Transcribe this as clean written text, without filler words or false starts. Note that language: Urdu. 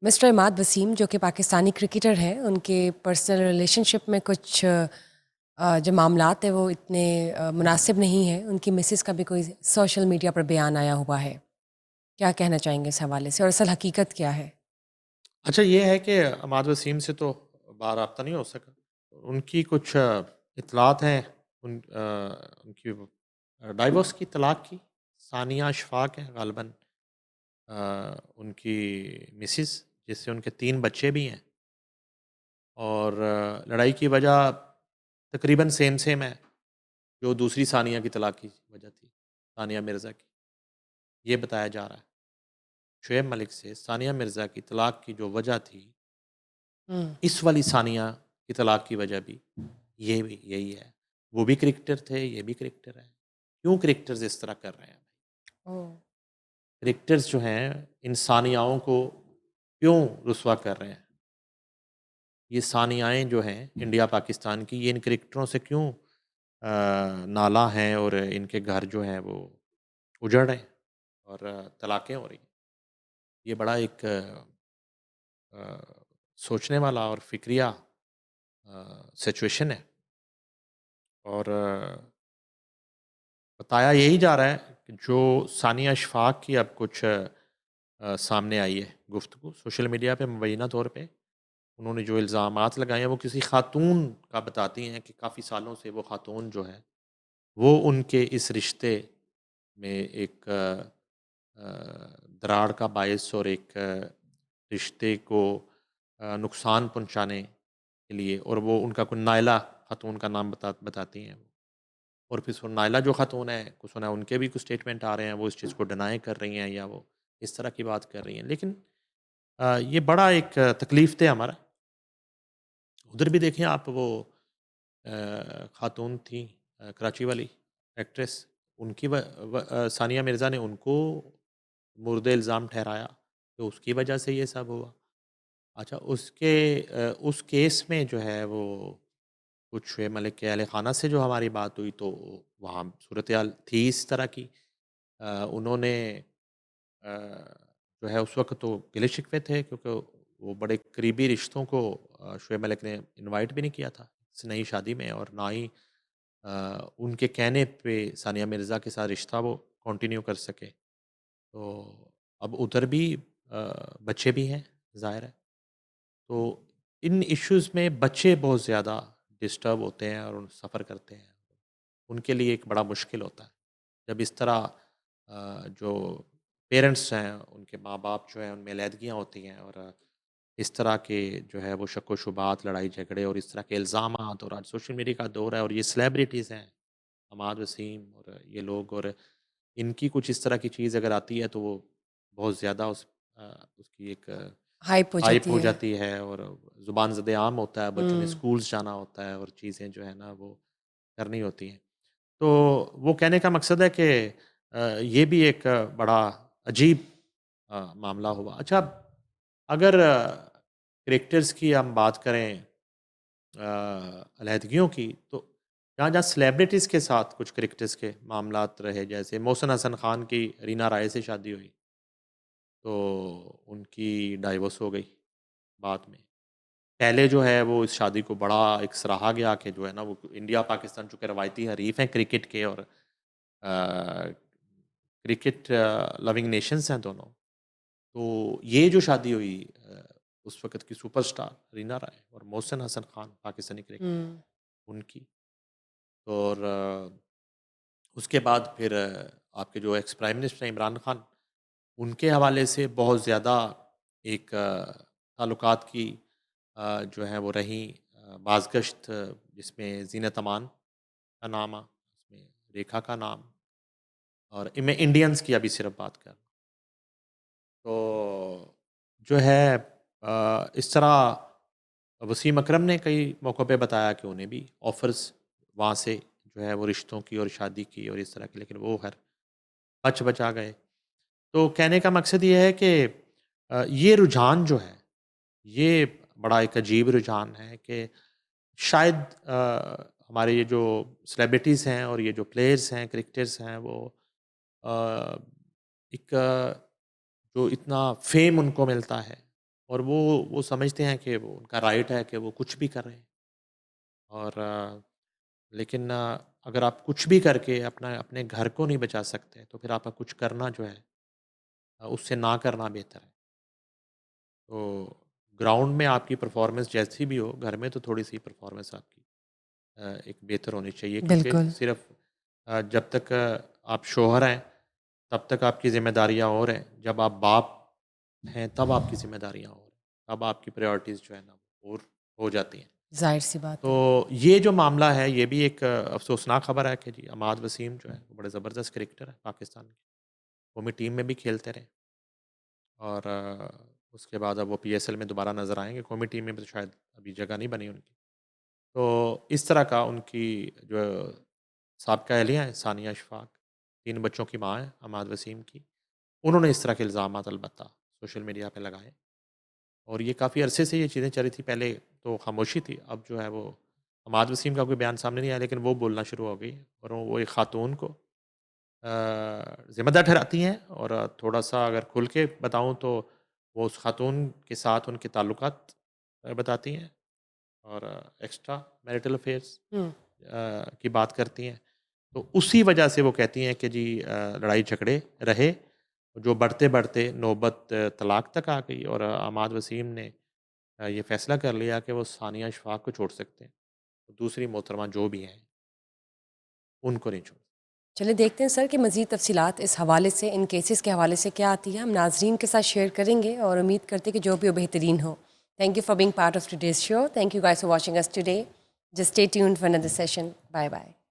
مسٹر عماد وسیم جو کہ پاکستانی کرکٹر ہیں، ان کے پرسنل ریلیشن شپ میں کچھ جو معاملات ہیں وہ اتنے مناسب نہیں ہیں. ان کی مسز کا بھی کوئی سوشل میڈیا پر بیان آیا ہوا ہے. کیا کہنا چاہیں گے اس حوالے سے، اور اصل حقیقت کیا ہے؟ اچھا، یہ ہے کہ عماد وسیم سے تو رابطہ نہیں ہو سکا. ان کی کچھ اطلاعات ہیں، ان کی ڈائیورس کی، طلاق کی. ثانیہ اشفاق ہیں غالباً ان کی مسز، جس سے ان کے 3 بچے بھی ہیں. اور لڑائی کی وجہ تقریباً سیم ہے جو دوسری ثانیہ کی طلاق کی وجہ تھی، ثانیہ مرزا کی. یہ بتایا جا رہا ہے شعیب ملک سے ثانیہ مرزا کی طلاق کی جو وجہ تھی، اس والی ثانیہ کی طلاق کی وجہ بھی یہی ہے. وہ بھی کرکٹر تھے، یہ بھی کرکٹر ہے. کیوں کرکٹرز اس طرح کر رہے ہیں؟ کرکٹرز جو ہیں ان ثانیاؤں کو کیوں رسوا کر رہے ہیں؟ یہ ثانیائیں جو ہیں انڈیا پاکستان کی، یہ ان کرکٹروں سے کیوں نالا ہیں، اور ان کے گھر جو ہیں وہ اجڑ رہے ہیں اور طلاقیں ہو رہی ہیں. یہ بڑا ایک سوچنے والا اور فکریہ سچویشن ہے. اور بتایا یہی جا رہا ہے کہ جو ثانیہ اشفاق کی اب کچھ سامنے آئی ہے گفتگو سوشل میڈیا پہ مبینہ طور پہ، انہوں نے جو الزامات لگائے ہیں وہ کسی خاتون کا بتاتی ہیں کہ کافی سالوں سے وہ خاتون جو ہے وہ ان کے اس رشتے میں ایک دراڑ کا باعث اور ایک رشتے کو نقصان پہنچانے کے لیے، اور وہ ان کا کوئی نائلہ خاتون کا نام بتاتی ہیں. اور پھر نائلہ جو خاتون ہے، کچھ سنا ان کے بھی کچھ اسٹیٹمنٹ آ رہے ہیں، وہ اس چیز کو ڈینائی کر رہی ہیں یا وہ اس طرح کی بات کر رہی ہیں. لیکن یہ بڑا ایک تکلیف دہ ہمارا. ادھر بھی دیکھیں آپ، وہ خاتون تھیں کراچی والی ایکٹریس، ان کی ثانیہ مرزا نے ان کو مورد الزام ٹھہرایا کہ اس کی وجہ سے یہ سب ہوا. اچھا، اس کیس میں جو ہے وہ کچھ شعیب ملک کے اہل خانہ سے جو ہماری بات ہوئی تو وہاں صورتحال تھی اس طرح کی. انہوں نے جو ہے اس وقت تو گلے شکوے تھے، کیونکہ وہ بڑے قریبی رشتوں کو شعیب ملک نے انوائٹ بھی نہیں کیا تھا اس نئی شادی میں، اور نہ ہی ان کے کہنے پہ ثانیہ مرزا کے ساتھ رشتہ وہ کنٹینیو کر سکے. تو اب ادھر بھی بچے بھی ہیں ظاہر ہے. تو ان ایشوز میں بچے بہت زیادہ ڈسٹرب ہوتے ہیں اور سفر کرتے ہیں. ان کے لیے ایک بڑا مشکل ہوتا ہے جب اس طرح جو پیرنٹس ہیں، ان کے ماں باپ جو ہیں ان میں علیحدگیاں ہوتی ہیں، اور اس طرح کے جو ہے وہ شک و شبہات، لڑائی جھگڑے اور اس طرح کے الزامات. اور آج سوشل میڈیا کا دور ہے اور یہ سلیبریٹیز ہیں عماد وسیم اور یہ لوگ، اور ان کی کچھ اس طرح کی چیز اگر آتی ہے تو وہ بہت زیادہ اس کی ایک ہائپ ہو ہائپ جاتی ہو ہے. جاتی ہے، اور زبان زد عام ہوتا ہے. بچوں نے ہم، اسکولز جانا ہوتا ہے اور چیزیں جو ہے نا وہ کرنی ہوتی ہیں. تو وہ کہنے کا مقصد ہے کہ یہ بھی ایک بڑا عجیب معاملہ ہوا. اچھا، اگر کریکٹرز کی ہم بات کریں علیحدگیوں کی، تو جہاں جہاں سلیبریٹیز کے ساتھ کچھ کرکٹرز کے معاملات رہے، جیسے محسن حسن خان کی رینا رائے سے شادی ہوئی تو ان کی ڈائیورس ہو گئی بعد میں. پہلے جو ہے وہ اس شادی کو بڑا ایک سراہا گیا کہ جو ہے نا وہ انڈیا پاکستان چونکہ روایتی حریف ہیں کرکٹ کے، اور کرکٹ لونگ نیشنز ہیں دونوں. تو یہ جو شادی ہوئی اس وقت کی سپر سٹار رینا رائے اور محسن حسن خان پاکستانی کرکٹر، ان کی. اور اس کے بعد پھر آپ کے جو ایکس پرائم منسٹر ہیں عمران خان، ان کے حوالے سے بہت زیادہ ایک تعلقات کی جو ہیں وہ رہیں بازگشت، جس میں زینت امان کا نام اس میں ریکھا کا نام، اور میں انڈینز کی ابھی صرف بات کر رہا ہوں. تو جو ہے اس طرح وسیم اکرم نے کئی موقع پہ بتایا کہ انہیں بھی آفرز وہاں سے جو ہے وہ رشتوں کی اور شادی کی اور اس طرح کی، لیکن وہ خیر بچا گئے. تو کہنے کا مقصد یہ ہے کہ یہ رجحان جو ہے یہ بڑا ایک عجیب رجحان ہے کہ شاید ہمارے یہ جو سلیبریٹیز ہیں اور یہ جو پلیئرز ہیں، کرکٹرز ہیں، وہ ایک جو اتنا فیم ان کو ملتا ہے اور وہ سمجھتے ہیں کہ وہ ان کا رائٹ ہے کہ وہ کچھ بھی کر رہے ہیں، اور لیکن اگر آپ کچھ بھی کر کے اپنے گھر کو نہیں بچا سکتے تو پھر آپ کا کچھ کرنا جو ہے اس سے نہ کرنا بہتر ہے۔ تو گراؤنڈ میں آپ کی پرفارمنس جیسی بھی ہو، گھر میں تو تھوڑی سی پرفارمنس آپ کی ایک بہتر ہونی چاہیے، کیونکہ بالکل، صرف جب تک آپ شوہر ہیں تب تک آپ کی ذمہ داریاں اور ہیں، جب آپ باپ ہیں تب آپ کی ذمہ داریاں اور ہیں، تب آپ کی پریورٹیز جو ہے نا اور ہو جاتی ہیں۔ ظاہر-سی بات تو ہے۔ یہ جو معاملہ ہے یہ بھی ایک افسوسناک خبر ہے کہ جی عماد وسیم جو ہے وہ بڑے زبردست کرکٹر ہیں پاکستان کے، قومی ٹیم میں بھی کھیلتے رہے، اور اس کے بعد اب وہ پی ایس ایل میں دوبارہ نظر آئیں گے، قومی ٹیم میں تو شاید ابھی جگہ نہیں بنی ان کی۔ تو اس طرح کا ان کی جو سابقہ اہلیہ ہیں ثانیہ اشفاق، 3 بچوں کی ماں ہیں عماد وسیم کی، انہوں نے اس طرح کے الزامات البتہ سوشل میڈیا پہ لگائے، اور یہ کافی عرصے سے یہ چیزیں چل رہی تھی، پہلے تو خاموشی تھی، اب جو ہے وہ عماد وسیم کا کوئی بیان سامنے نہیں آیا لیکن وہ بولنا شروع ہو گئی، اور وہ ایک خاتون کو ذمہ دار ٹھہراتی ہیں، اور تھوڑا سا اگر کھل کے بتاؤں تو وہ اس خاتون کے ساتھ ان کے تعلقات بتاتی ہیں، اور ایکسٹرا میریٹل افیئرس ہوں، کی بات کرتی ہیں، تو اسی وجہ سے وہ کہتی ہیں کہ جی لڑائی جھگڑے رہے، جو بڑھتے بڑھتے نوبت طلاق تک آ گئی، اور عماد وسیم نے یہ فیصلہ کر لیا کہ وہ ثانیہ اشفاق کو چھوڑ سکتے ہیں، دوسری محترمہ جو بھی ہیں ان کو نہیں چھوڑ۔ چلیں دیکھتے ہیں سر کہ مزید تفصیلات اس حوالے سے، ان کیسز کے حوالے سے کیا آتی ہے، ہم ناظرین کے ساتھ شیئر کریں گے اور امید کرتے ہیں کہ جو بھی وہ بہترین ہو۔ Thank you for being part of today's show, thank you guys for watching us today, just stay tuned for another session, bye bye.